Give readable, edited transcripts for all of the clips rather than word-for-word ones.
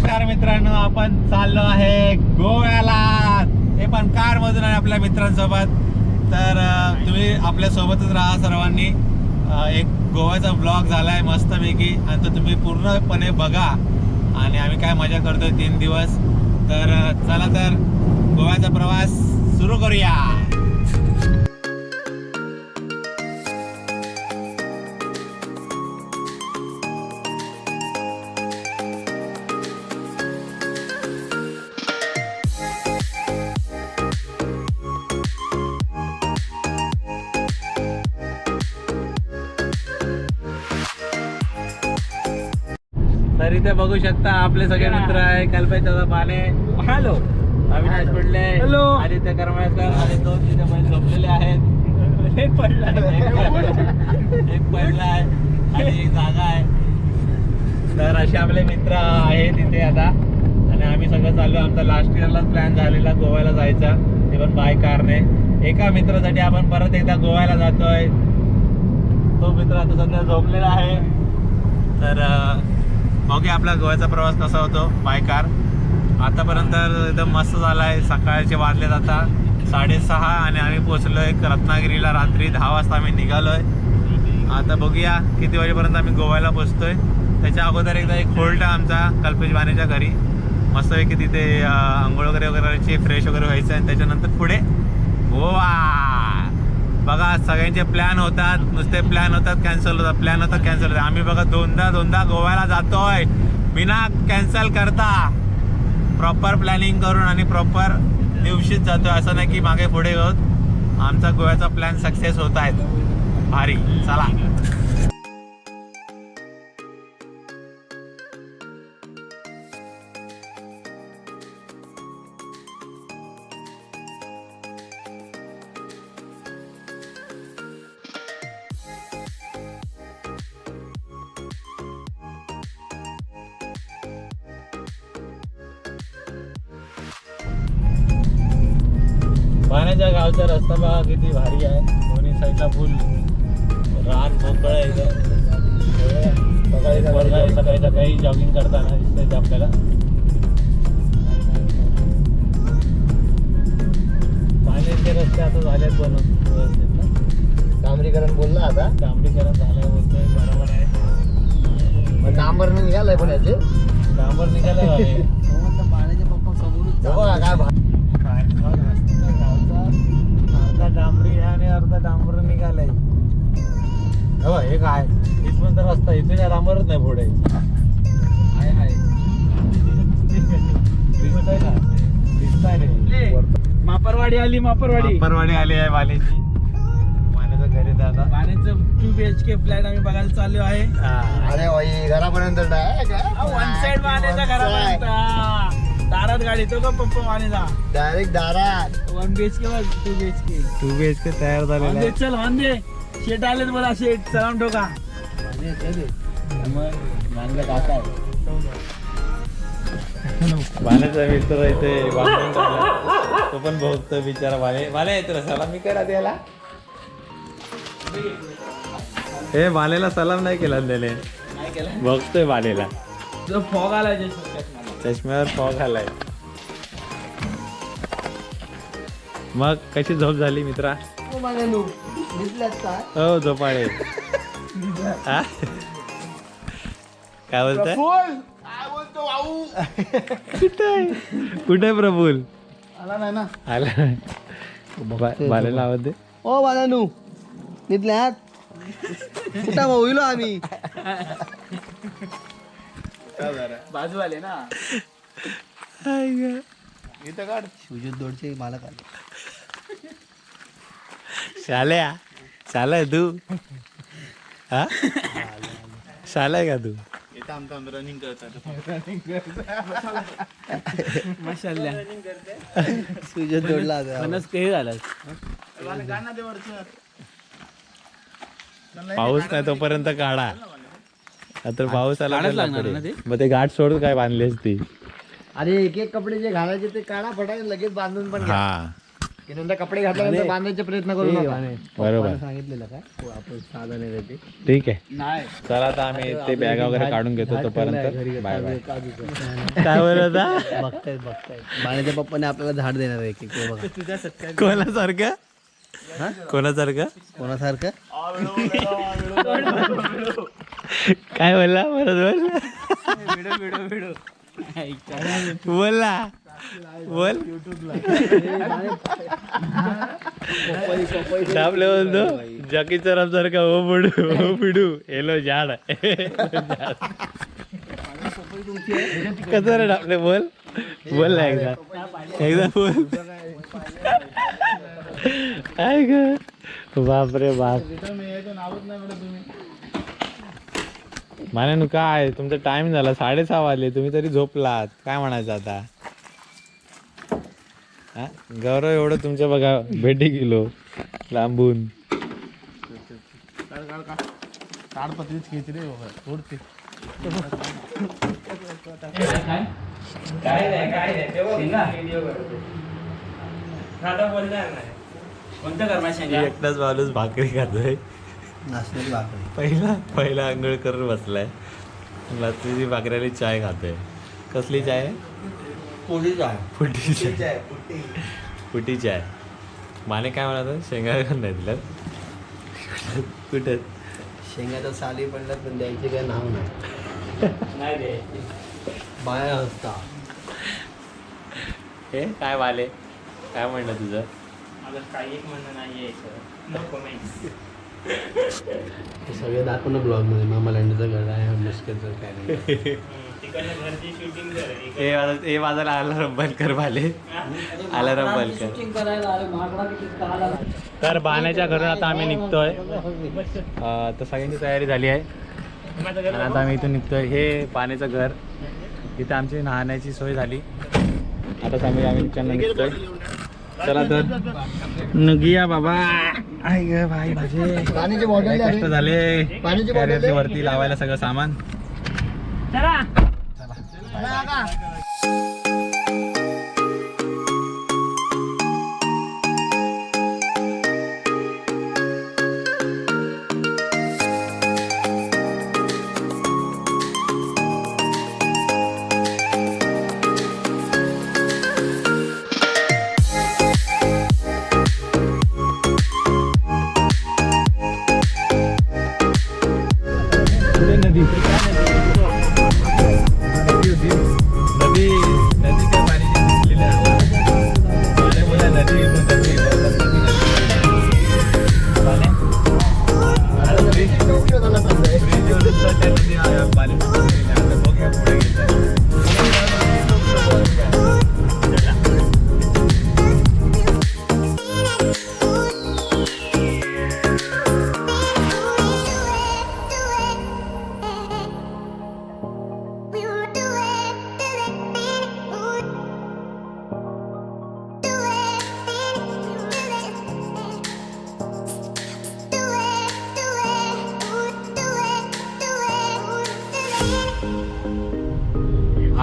नमस्कार मित्रांनो, आपण चाललो आहे गोव्याला, ते पण कार मधून आहे आपल्या मित्रांसोबत. तर तुम्ही आपल्या सोबतच राहा सर्वांनी. एक गोव्याचा ब्लॉग झालाय मस्तपैकी आणि तो तुम्ही पूर्णपणे बघा आणि आम्ही काय मजा करतोय 3 दिवस. तर चला तर गोव्याचा प्रवास सुरू करूया. तर इथे बघू शकता आपले सगळे मित्र आहे. कल्पेश दादा बाने, हॅलो. अविनाश पडले, हॅलो. आदित्य करमळकर आणि 2 तिथे बैल झोपलेले आहेत. एक पडला आहे आणि एक जागा आहे. तर असे आपले मित्र आहेत इथे आता आणि आम्ही सगळं चाललो. आमचा लास्ट इयरलाच प्लॅन झालेला गोव्याला जायचा, ते पण बाय कारने. एका मित्रासाठी आपण परत एकदा गोव्याला जातोय. तो मित्र आता सध्या झोपलेला आहे. तर बघूया आपला गोव्याचा प्रवास कसा होतो बाय कार. आतापर्यंत एकदम मस्त झाला आहे. सकाळचे वाजले आता 6:30 आणि आम्ही पोचलो आहे रत्नागिरीला. रात्री 10 वाजता आम्ही निघालो आहे. आता बघूया किती वाजेपर्यंत आम्ही गोव्याला पोचतोय. त्याच्या अगोदर एकदा एक होल्ड आहे आमचा कल्पेश बानेच्या घरी. मस्तपैकी तिथे आंघोळ वगैरे करायची, फ्रेश वगैरे व्हायचं आणि त्याच्यानंतर पुढे गोवा. बघा सगळ्यांचे प्लॅन होतात, नुसते प्लॅन होतात कॅन्सल होतात, प्लॅन होतात कॅन्सल होतात. आम्ही बघा दोनदा गोव्याला जातोय बिना कॅन्सल करता, प्रॉपर प्लॅनिंग करून आणि प्रॉपर दिवशीच जातोय. असं नाही की मागे पुढे होत. आमचा गोव्याचा प्लॅन सक्सेस होत आहे. भारी, चला. पाण्याच्या गावचा रस्ता बघा किती भारी आहे. दोन्ही साईडला फुल रान मोकळं आहे इथं. सकाळी सकाळी जॉगिंग करताना दिसते आपल्याला. पाण्याचे रस्ते आता झालेत बनवून व्यवस्थित ना. डांबरीकरण बोलला आता. डांबरीकरण झालंय बोलतोय, बरोबर आहे. डांबर निघालाय पण याचे डांबर निघालं झाले. पाण्याचे पप्पा समोर काय अर्धा डांबरी आहे आणि अर्धा डांबर निघालाय. हो हे काय इथपर्यंत रस्ता, इथे काय डांबरच नाही पुढे. हाय दिसतंय ना, दिसतंय रे. मापरवाडी मापरवाडी आली आहे वालेची. वाण्याचं घर आहे आता. पाण्याचं 2 BHK फ्लॅट आम्ही बघायला चाललो आहे. अरे भाई घरापर्यंत वन साइड मानेचा घरापर्यंत. दारात गाडी तो का पप्पा मानेचा डायरेक्ट दारात. 1 BHK वर 2 BHK 2 BHK तयार झालेला आहे. चल वांदे शेट आलेत बोला. शेट सलाम ठोका. वाण्याचा मित्र इथे बांधून टाकला. तो पण बघतो बिचारा. वाले येतो सलामी करा त्याला. हे बालेला सलाम नाही केला त्याने. बघतोय बालेला. जो फॉग आला चष्म्यावर फॉग आलाय. मग कशी झोप झाली मित्रा? हो झोपाळे. काय बोलताय? कुठे प्रफुल? आला नाही ना. आला बालेला आवाज दे. ओ बालानू निघल्यात कुठं होईलो आम्ही. बाजू आले ना. इथं काढ सुजित दोडचे मालक आले. शाल्या शाला तू हा शाला का तू? इथं आमचा रनिंग करतात. माशाल्लाह सुजित दोडला मनस काही झालं. पाऊस नाही तोपर्यंत काढा. आता पाऊस आला काढाच लागणार ना ते. मग ते गाठ सोड काय बांधली असती. अरे एक एक कपडे जे घालायचे ते काढा फटाके लगेच बांधून पण घ्या. हा की नंतर कपडे घातल्यानंतर बांधायचे प्रयत्न करू नका. बरोबर सांगितलेलं काय आपण साधा नाही ते ठीक आहे. नाही चला आता आम्ही ते बॅग वगैरे काढून घेतो तोपर्यंत बाय बाय. काय बोलत होता? बघतायत बाणाच्या पप्पाने आपल्याला झाड देणार आहे की बघा. कोणासारखं कोणासारखं कोणासारखं काय बोलला बरोबर बोलला बोल आपले बोलतो जकी चराम सारखा हो पिडू हेलो झाड कसं रे आपले बोल बोल ना एकदा बोल काय ग बापरे बाप माने काय तुमचा टाइम झाला 6:30 वाजले तुम्ही तरी झोपलात काय म्हणायचं आता. हा गौरव एवढं तुमच्या बघा भेटी गेलो लांबून. ताडपत्रीच घेते रे बाबा सोडते. एकटाच माणूस भाकरी खातोय. नाचण्याची भाकरी पहिला आंघोळ करून बसलाय. लाचीची भाकऱ्याली चाय खातोय. कसली चाय? फुटी चाय. फुटी चाय. माने काय म्हणत शेंगा नाही दिला कुठे शेंगाच्या साली पडल्यात पण द्यायचे काय नाव नाही बाया असता. हे काय वाले काय म्हणलं तुझं? सगळे दाखव ना ब्लॉग मध्ये मामा लंडचं घर आहे मुश्किलचं काय नाही. हे माझा अलार्म बंद कर वाले अलार्म बंद कर. तर बाण्याच्या घरून आता आम्ही निघतोय. तर सगळ्यांची तयारी झाली आहे आणि आता आम्ही इथून निघतोय. हे पाण्याचं घर इथे आमची नाहण्याची सोय झाली. आता आम्ही निघतोय. चला तर निघूया बाबा. आई ग भाई भाजे पाण्याची बॉटल कष्ट झाले पाण्याची कॅरियरच्या वरती लावायला सगळं सामान. नदी काय पाणी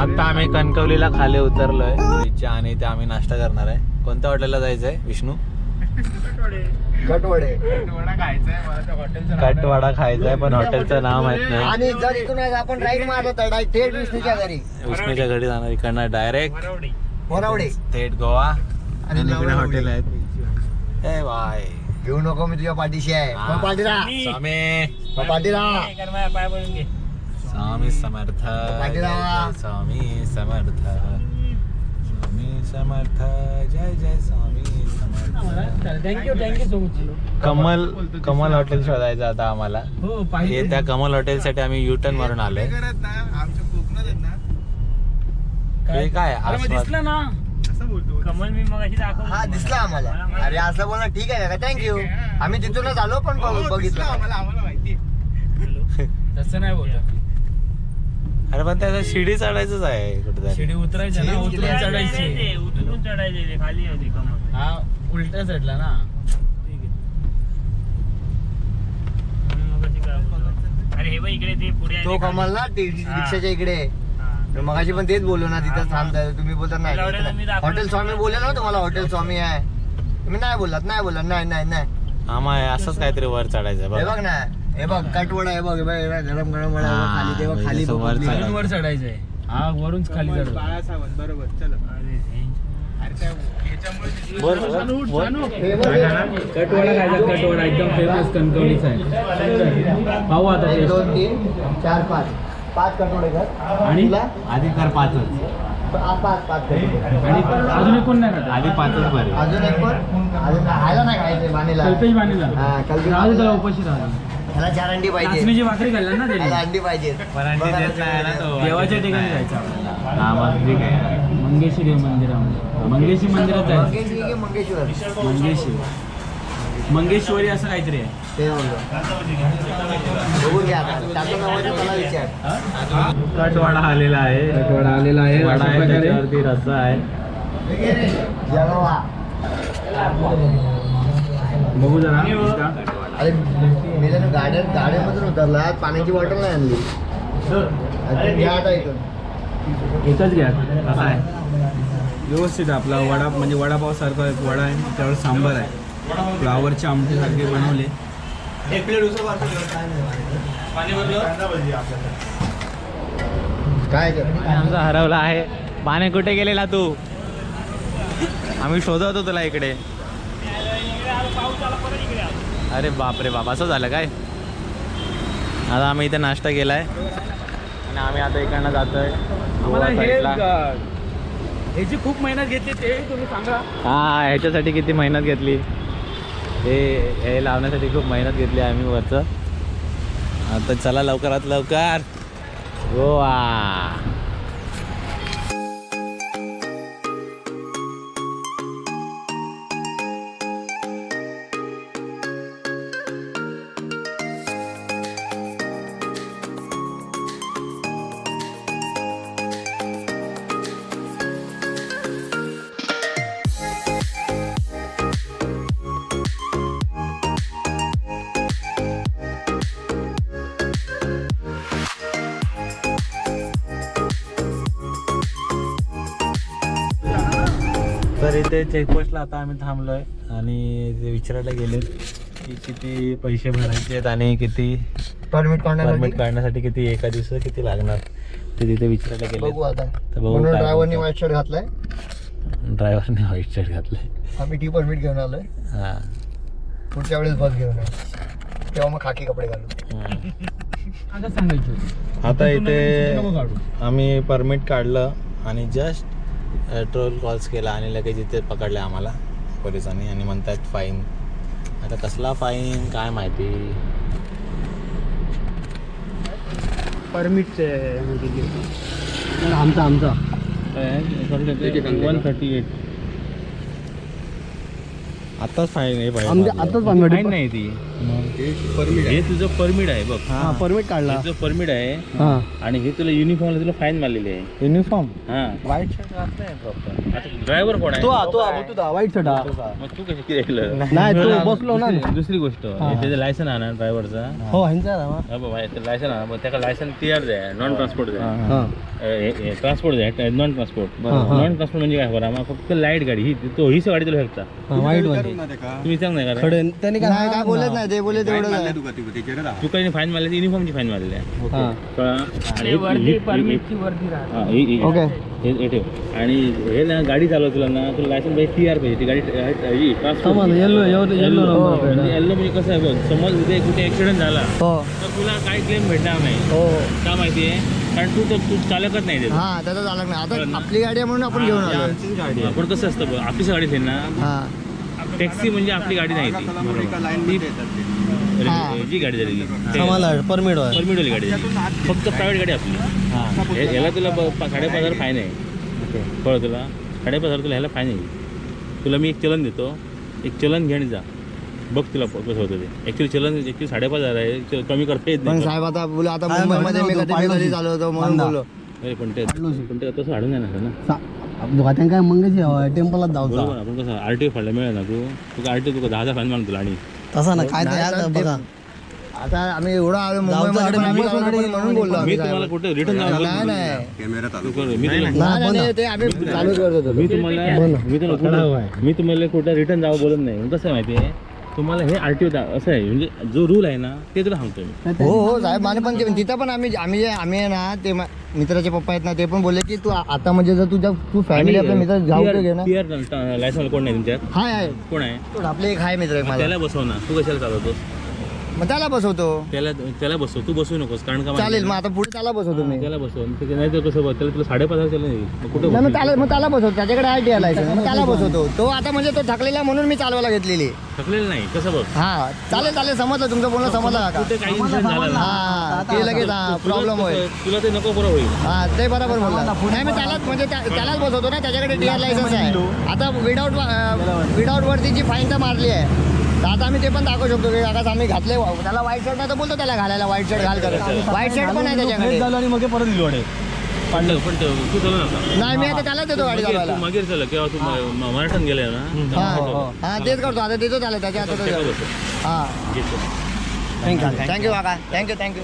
आता आम्ही कणकवलीला खाली उतरलोय ब्रिजच्या आणि इथे आम्ही नाश्ता करणार आहे. कोणत्या हॉटेलला जायचंय विष्णू? कटवाडा खायचा आहे पण हॉटेलचं नाव माहित नाही. आणि जर इथून आपण राईट मारलो तर थेट विष्णूच्या घरी विष्णूच्या घरी जाणार इकडनं डायरेक्ट बोरावडे थेट गोवा आणि इकडे हॉटेल आहेत. ए बाय घेऊ नको मी तुझ्या पाठीशी आहे. मग पाठी राहा स्वामी मग पाठी राहा स्वामी समर्थ स्वामी समर्थ स्वामी समर्थ जय जय Swami Samarth. Thank you so much. Kamal hotel शोधायचं आता आम्हाला. हे त्या कमल हॉटेल साठी आम्ही युटर्न मारून आलोय. हे काय दिसलं ना कमल मी मग हा दिसला आम्हाला. अरे असं बोलणं ठीक आहे का? थँक्यू. आम्ही तिथूनच आलो पण बघितलं तसं नाही बोलत. अरे पण त्याचा शिडी चढायचंच आहे कुठे शिडी उतरायचं ना उतरून चढायची उतरून चढायचे खाली होती कमल. हा उलट्या चढला ना. अरे हे बघ इकडे ते पुढे तो कमल ना रिक्षाच्या इकडे. मगाशी पण तेच बोललो ना तिथं थांबताय तुम्ही बोलता नाही. हॉटेल स्वामी बोलले ना तुम्हाला हॉटेल स्वामी आहे. मी नाही बोलत नाही आम्हा असंच काहीतरी वर चढायचं हे बघ बघ ना, हे बघ कटवडा, हे बघ गरम गरम वडा, हा, खाली तेव्हा खाली वर बघ. चढायचं. वर चढायचंय हा वरूनच खाली चढ बरोबर चल कटवाडा खायचा कटवाडा एकदम फेमस कणकवलीचा आहे पाहू आता 1 taste. 2 3 4 5 कटवडे कर. आणि तुला? आधी कर 5च. पाच कटवडे. आणि अजून एक कोण नाही खात आधी 5च बरे. अजून एक पण अजून खायला नाही खायचंय बाणीला. कल्पेश बाणीला हा, कल्पेश राहू दे, त्याला बाणीला. उपाशी राहू ह्याला 4 अंडी पाहिजे. नाचणीची भाकरी खाल्ला ना ह्याला त्याने अंडी पाहिजे. पण अंडी देत नाही ना तो. देवाच्या ठिकाणी जायचं आपल्याला. हा मग ठीक आहे. मंगेशी देव मंदिरामध्ये मंगेशी मंदिरात जायचं मंगेशी की मंगेश्वर? मंगेशी मंगेश्वरी असं काहीतरी आहे ते म्हणलं. बघून घ्या आता. त्याचं नाव आहे, मला विचार. कटवाडा आलेला आहे. कटवाडा आलेला आहे वडा अशा आहे, प्रकारे. त्याच्यावरती रस्सा आहे. जळवा. बघू जरा इसका. अरे मी त्यानं गाड्यामधून उतरला, पाण्याची बॉटल नाही आणली. अरे घ्या आता इथून. इथंच घ्या कसा आहे व्यवस्थित आहे आपला वडा म्हणजे वडापावसारखा एक वडा आहे त्यावर सांबार आहे फ्लावरच्या आमटीसारखे बनवले एक प्लेट उसळ वाटतं काय आमचा हरवला आहे. पाने कुठे गेलेला तू? आम्ही शोधत होतो तुला इकडे. अरे बापरे बाप, असं झालं काय? आता आम्ही इथे नाश्ता केलाय आणि आम्ही आता इकडनं जातोय गोवा साईडला. ह्याची खूप मेहनत घेतली ते तुम्ही सांगा हा, ह्याच्यासाठी किती मेहनत घेतली, हे लावण्यासाठी खूप मेहनत घेतली आम्ही वरचं. आता चला लवकरात लवकर गोवा. तर इथे चेकपोस्टला आता आम्ही थांबलोय आणि ते विचारायला गेले की किती पैसे भरायचे आहेत आणि किती परमिट परमिट काढण्यासाठी किती एका दिवसात किती लागणार ते तिथे विचारायला गेले. बघू आता. तर बघू म्हणून काय ड्रायव्हरनी म्हणतात. व्हाईट शर्ट घातलाय, ड्रायव्हरने व्हाईट शर्ट घातलाय. आम्ही टी परमिट घेऊन आलोय. हा. पुढच्या वेळेस बस घेऊन आहे, तेव्हा मग खाकी कपडे घालू. आता सांगायचं आता इथे नको काढू. आम्ही परमिट काढलं आणि जस्ट ट्रोल कॉल्स केला आणि लगेच इथे पकडले आम्हाला पोलिसांनी आणि म्हणतात फाईन. आता कसला फाईन काय माहिती. परमिटचे आमचा 138 आताच फाईन आहे आताच फाईन नाही ती हे तुझं परमिट आहे बघ हा परमिट काढला. तुझं परमिट आहे हा आणि हे तुला युनिफॉर्मला तुला फाईन मारलेली आहे. युनिफॉर्म हा व्हाईट शर्ट घातलाय प्रॉपर. आता ड्रायव्हर कोण आहे तो व्हाईट शर्ट मग तू कशी केलं नाही तो बसलो ना. दुसरी गोष्ट त्याचं लायसन आणा ड्रायव्हरचा. हो ह्यांचा लायसन आणा मग त्याला लायसन टीआर द्या नॉन ट्रान्सपोर्ट द्या हा ट्रान्सपोर्ट द्या नॉन ट्रान्सपोर्ट नॉन ट्रान्सपोर्ट म्हणजे काय बरं आम्हाला फक्त लाईट गाडी ही गाडी तुला फेकता व्हाईट मध्ये तुम्ही सांग नाही का त्यांनी काय बोलत नाही, ते बोलले तेवढं तू काही फाईन मारली युनिफॉर्मची फाईन मारलेली आहे ओके. हे ठेव आणि हे ना गाडी चालवतो ना तुला लायसन पाहिजे टीआर पाहिजे ती गाडी ट्रान्सपोर्ट येल्लो म्हणजे कसं आहे बघ समज उद्या कुठे ऍक्सिडेंट झाला हो तर तुला काही क्लेम भेटणार नाही हो का माहिती आहे कारण तू चालकच नाही देत हा त्याचा झाला नाही. आता आपली गाडी आहे म्हणून आपण घेऊन आलो. आपण कसं असतं बघ आपलीच गाडी असेल ना हा टॅक्सी म्हणजे आपली गाडी नाही ती जी गाडी झाली परमिट परमिट वाली गाडी झाली. फक्त प्रायव्हेट गाडी आपली ह्याला तुला 5,500 फाईन आहे कळलं तुला 5,500 तुला ह्याला फाईन आहे. तुला मी एक चलन देतो एक चलन घे आणि जा बघ तुला कसं होतं ते ॲक्च्युली चलन ॲक्च्युली 5,500 आहे कमी करता येत पण नाही साहेब आता बोला आता मुंबईमध्ये मी कधी चालू होतो म्हणून बोललो अरे पण ते तसं हाडून जाणार ना काय मंगेशी टेम्पलला जाऊ बरोबर आपण कसं RTO फाडला मिळेल ना तू RTO तुला 10,000 फाईन मारतो तुला आणि तसा ना काय बघा आता आम्ही एवढं आलो मुंबईमध्ये पण आम्ही गावाला पण म्हणून बोललो मी आम्ही तुम्हाला साहेब. कुठे रिटर्न नाही नाही मी नाही, ते आम्ही चालूच करत होतो. मी तुम्हाला कुठे रिटर्न जावं बोलत नाही कसं आहे माहिती आहे तुम्हाला हे आरटीओ असं आहे म्हणजे जो रूल आहे ना ते तुला सांगतो मी हो हो साहेब माने पण तिथं पण आम्ही आहे ना ते मित्राचे पप्पा आहेत ना ते पण बोलले की तू आता म्हणजे जर तू फॅमिली आपल्या मित्र जाऊ घे ना. लायसन्स कोण नाही तुमच्यात हाय आहे कोण आहे आपले एक आहे मित्र एक माझा. त्याला बसव ना तू कशाला चालवतोस मग त्याला बसवतो. त्याला बसव तू बसू नकोस कारण का चालेल मग आता पुढे त्याला बसवतो मी. त्याला बसव नाही तर कसं त्याला तुला 5,500 त्याला नाही कुठे नाही मग त्याला बसवतो त्याच्याकडे आहे टी लायसन्स मग त्याला बसवतो. तो आता म्हणजे तो थकलेला म्हणून मी चालवायला घेतलेली. थकलेलं नाही कसं बघ हा चालेल समजलं तुमचं बोलणं समजलं का कुठे काही इन्सिडेंट झाला ना हा ते लगेच प्रॉब्लेम होईल. तुला ते नको बरं होईल हा ते बरोबर बोलला. नाही मी त्यालाच म्हणजे त्यालाच बसवतो ना त्याच्याकडे टी लायसन्स आहे. आता विदाऊट वरतीची फाईन तर मारली आहे तर आता आम्ही ते पण दाखवू शकतो की आता आम्ही घातले त्याला व्हाईट शर्ट नाही तर बोलतो त्याला घालायला व्हाईट शर्ट घाल करत. व्हाईट शर्ट पण आहे त्याच्याकडे आणि मग परत दिलो पण तू चल नका नाही मी आता त्यालाच देतो गाडी चालवायला. मागे चल किंवा तू मराठन गेले ना हा तेच करतो आता देतो त्याला त्याच्या हातात. हा थँक्यू काका थँक्यू.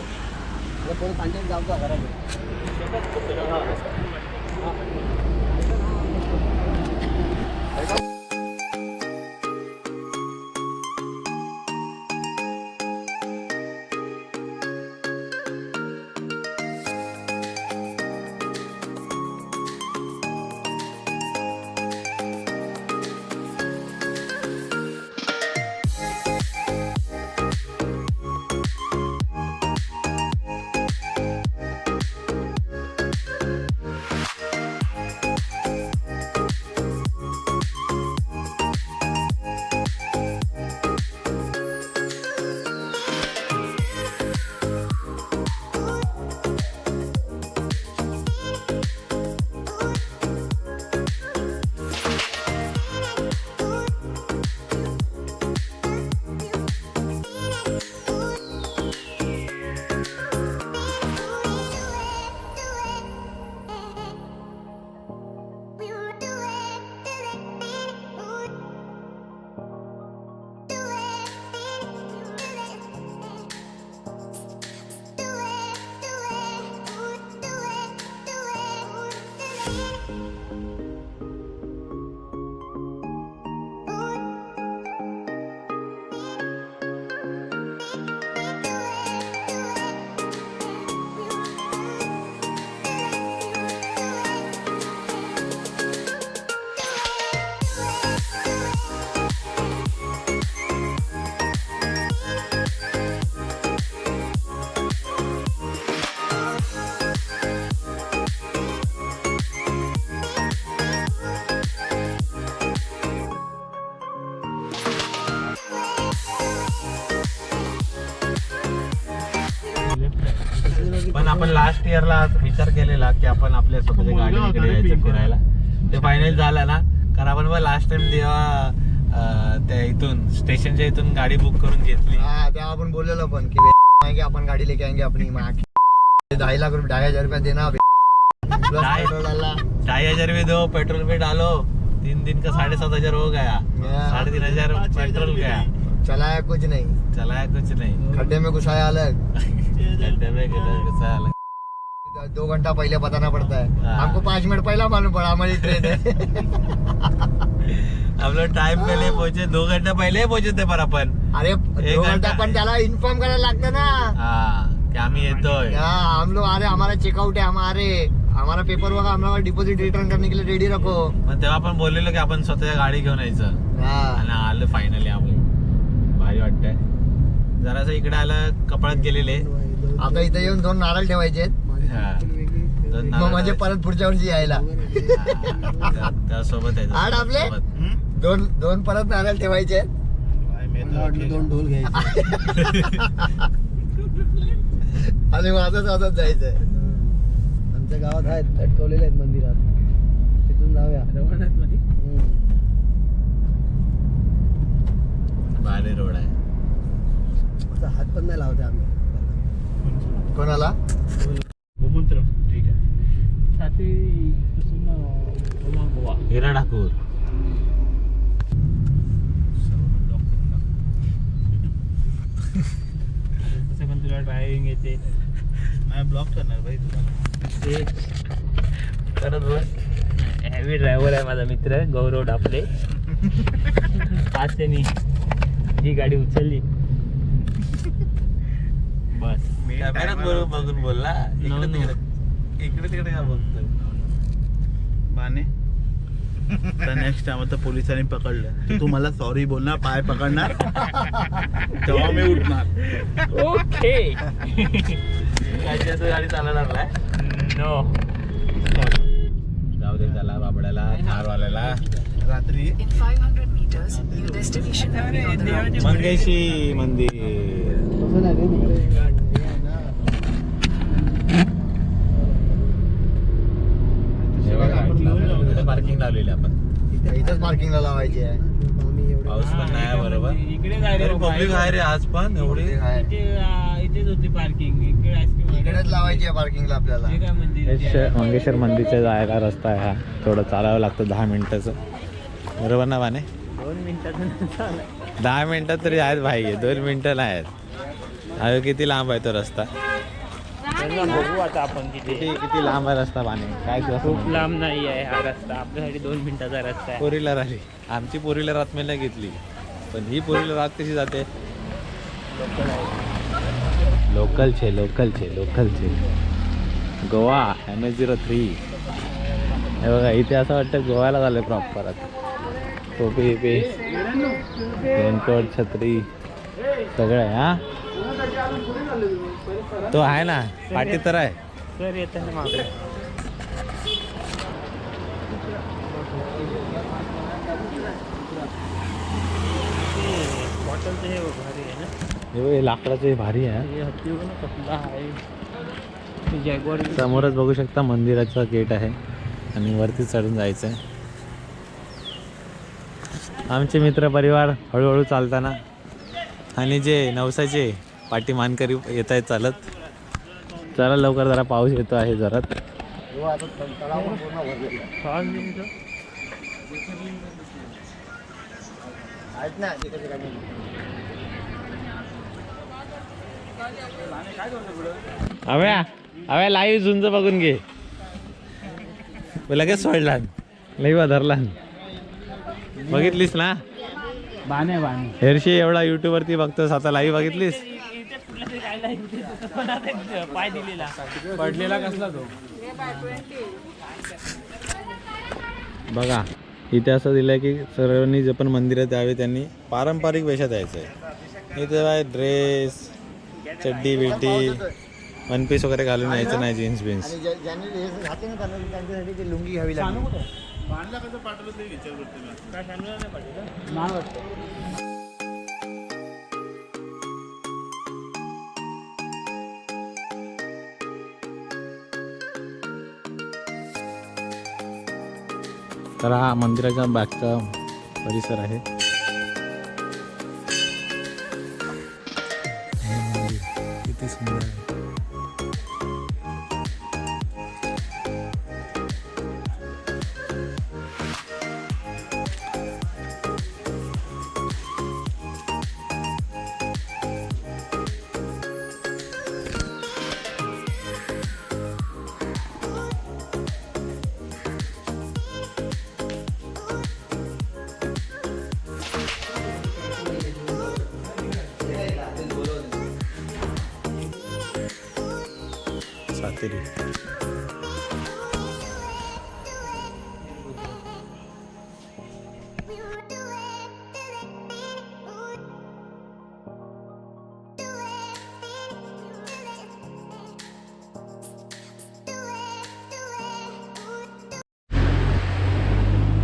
पण आपण लास्ट इयरला विचार केलेला की आपण आपल्या स्वतःच्या गाडीकडे यायचं फिरायला. ते फायनल झालं ना कारण आपण लास्ट टाइम जेव्हा त्या इथून स्टेशनच्या इथून गाडी बुक करून घेतली हा तेव्हा आपण बोललेलो पण की आपण गाडी लेके आएंगे अपनी 2.5 लाख रुपये 2.5 हजार देना 2,500 भी दो पेट्रोल पे डालो 3 दिन का 7,500 हो गया 3,500 पेट्रोल गया. चलाया कुछ नहीं खड्डे में घुसाया अलग. 2 घंटा पहले बताना पड़ता है हाँ. हमको 5 मिनट पहला मालूम पड़ा हमारी ट्रेन है. हम लोग टाइम पे नहीं पहुंचे 2 घंटे पहले पहुंचे थे पर अपन अरे 2 घंटा पण त्याला इन्फॉर्म करायला लागतं ना. की आम्ही येतोय. हम लोग अरे हमारा चेकआउट है हमारा पेपर वगैरह हमारा डिपॉझिट रिटर्न करने के लिए रेडी रखो. पण तेव्हा आपण बोललेलो की आपण स्वतःच्या गाडी घेऊन यायचं आणि आलं फायनली आपलं भारी वाटतंय. जरासं इकडे आलं कपाळात गेलेले आता इथे येऊन 2 नारळ ठेवायचे म्हणजे परत पुढच्या वर्षी यायला त्यासोबत आठ आपले 2 परत नारळ ठेवायचे 2 ढोल घ्यायचे आणि माझंच जायचंय. आमच्या गावात आहेत लटकवलेले आहेत मंदिरात तिथून जाऊया. भारी रोड आहे. हात पण नाही लावते आम्ही कोणाला. ठीक आहे हिरा ठाकूर ते नाही ब्लॉक करणार भाई तुला. करत बस. हॅवी ड्रायव्हर आहे माझा मित्र गौरव डापले. आज त्यांनी ही गाडी उचलली बस. कॅमेऱ्यात बरोबर बघून बोलला. इकडे तिकडे का बघतोय बाने. तर नेक्स्ट टाइम आता पोलिसांनी पकडलं तर तू मला सॉरी बोलणार, पाय पकडणार, तेव्हा मी उठणार. ओके. गाडी चालवणार नाही. नो. जाऊ दे त्याला बाबड्याला थारवाल्याला. रात्री In 500 meters, your destination will be on the right. Mangeshi मंदिर. पार्किंग लावलेली आपण. इथंच पार्किंगला लावायची आहे. पाऊस पण नाही बरोबर. इकडे जाय रे पब्लिक आहे रे आज पण एवढी. इथेच होती पार्किंग. इकडे आईस्क्रीम इकडेच लावायची आहे पार्किंगला आपल्याला. काय मंदिर मंगेश्वर मंदिरच्या जायला रस्ता आहे हा. थोडं चालावं लागतं 10 मिनिटाचं. बरोबर ना बाने? 2 मिनिटात 10 मिनिटात तरी आहेत भाई. 2 मिनिटं नाही आहेत. अरे किती लांब आहे तो रस्ता. बघू आता आपण किती लांब आहे रस्ता बाने. काय खूप लांब नाही आहे हा रस्ता. आपल्यासाठी 2 मिनिटाचा रस्ता आहे. पोरीला राहिली. आमची पोरीला रात मी नाही घेतली, पण ही पोरीला रात कशी जाते. लोकलचे गोवा MS03. हे बघा इथे असं वाटतं गोव्याला झालं प्रॉपर. आता टोपी रेनकोट छत्री सगळं आहे. हा तो आहे ना पाठी तर आहे. सर येत आहे मागे. बॉटलचं हे भारी आहे ना. हे लाकडाचं हे भारी आहे. हे हत्ती बघ ना कसला आहे. जॅगवार समोरच बघू शकता मंदिराचा गेट आहे आणि वरती चढून जायचं आहे. आमचे मित्र परिवार हळूहळू चालताना आणि जे नवसाचे पाठी मानकरी येत आहेत चालत. चला लवकर, जरा पाऊस येतो आहे जोरात. अव्या लाईव्ह झुंज बघून घे. लगेच सोडला लई धरला. बघितलीस ना बाणे हेरशी एवढा युट्यूब वरती बघतोस, आता लाईव्ह बघितलीस. पाय दिलेला पडलेला कसला तो. बघा इथे असं दिलंय की सर्वांनी जे पण मंदिरात यावे त्यांनी पारंपरिक वेशात यायचं आहे. इथे काय ड्रेस चड्डी बिड्डी वन पीस वगैरे घालून यायचं नाही. जीन्स बिन्स. आणि ज्यांनी हे घातले ना त्यांच्यासाठी ती लुंगी घ्यावी लागली. तर हा मंदिराच्या बागचा परिसर आहे. किती सुंदर आहे. सातेरी.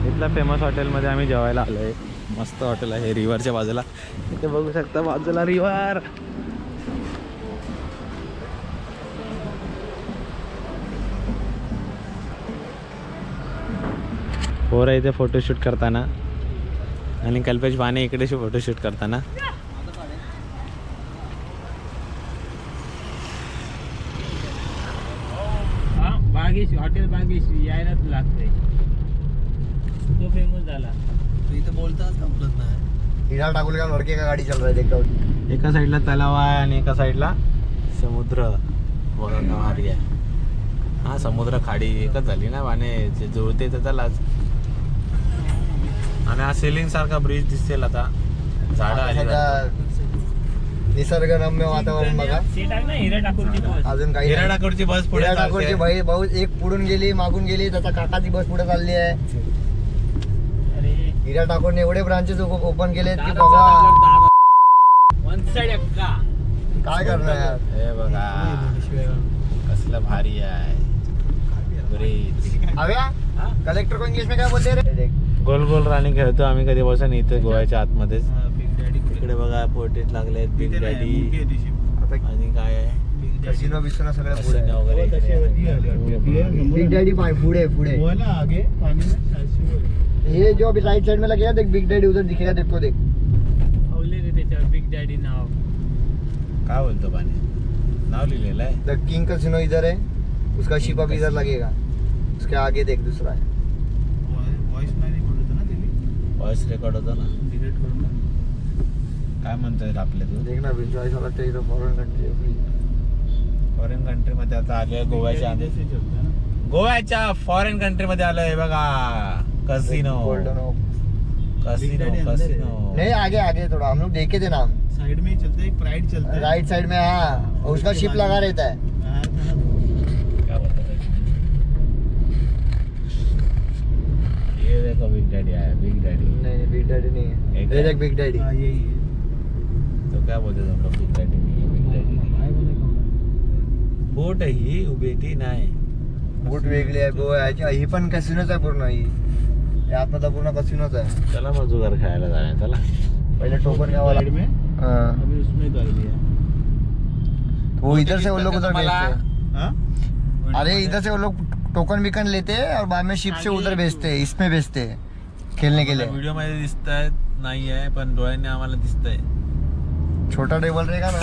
इथल्या फेमस हॉटेलमध्ये आम्ही जेवायला आलो आहे. मस्त हॉटेल आहे रिव्हरच्या बाजूला. इथे बघू शकता बाजूला रिव्हर. पोरं इथे फोटोशूट करताना आणि कल्पेश बाने इकडे फोटोशूट करताना. बागेश्री हॉटेल बागेश्री यायलाच लागतंय. तो फेमस झाला. इथे बोलताच संपलत नाही. हिरा ठाकूर का लडके का गाडी चालू आहे. एका साईडला तलाव आहे आणि एका साईडला समुद्र बघा का भारी आहे. हा समुद्र खाडी एकच झाली ना वाणे जे जुळते तर त्यालाच. आणि हा सिलिंग सारखा ब्रिज दिसेल आता. झाडं आली निसर्गरम्य वातावरण बघा. अजून काही हिरा ठाकूरची बस पुढे हिरा ठाकूरची चालते. भाऊ एक पुढून गेली मागून गेली. त्याचा काकाची बस पुढे चालली आहे. हिरा ठाकूरने एवढे ब्रांचेस ओपन केलेत की बाबा काय करणार यार. हे बघा कसलं भारी आहे ब्रिज. हव्या कलेक्टर को इंग्लिश में काय बोलते रे. गोल गोल राणी खेळतो आम्ही कधी बसून इथे गोव्याच्या आतमध्येच. इकडे बघा पोर्ट्रेट लागले आहेत बिग डॅडी आणि काय आहे कसिनो बिसिनो सगळं पुढे कसिनो वगैरे. बिग डॅडी पुढे पुढे ये जो अभी राइट साइड में लगेगा देख बिग डैडी उधर दिखेगा देखो देख. बिग डॅडी नाव काय बोलतो पाणी नाव लिहिलेलं आहे. द किंग कसिनो इधर है उसका शिप अभी इधर लगेगा. उसके आगे देख दूसरा है. वॉइस रेकॉर्ड होतो ना. काय म्हणतोय आपले तू. देख ना बिजॉय वाला ते इधर फॉरेन कंट्री फॉरेन कंट्री मध्ये आता आलोय गोव्याच्या फॉरेन कंट्री मध्ये आलोय बघा. Casino golden casino casino. नहीं आगे आगे थोड़ा हम लोग देखे थे नाम साइड में ही चलता है, एक प्राइड चलता है. राइट साइड में. हाँ और उसका शिप लगा रहता है. क्या बोलतो है? ये देखो बिग डैडी आया बिग डैडी. नहीं बिग डैडी नहीं है. एक ये देख बिग डैडी. हाँ, यही है. तो क्या बोलते तुम लोग बिग डैडी नहीं है बिग डैडी नहीं है. बोट ही उभेटी नाही. बूट वेगळी आहे गोव्याची. ही पण कसिनोच आहे पूर्ण. ही आतमध्ये पूर्ण कसिनोच आहे. चला मग जुगार खेळायला जाऊया चला. पहले टोकन घ्यावा साइड में हाँ. अभी उसमें कर दिया. वो इधर से वो लोग उधर तुम्हाला- भेजते हैं. हाँ अरे इधर से वो लोग टोकन बिकन लेते हैं और बाद में शिप से उधर भेजते हैं. इसमें भेजते हैं खेलने के लिए. व्हिडिओ मध्ये दिसत नाही आहे पण डोळ्यांनी आम्हाला दिसतंय. छोटा टेबल रहेगा ना.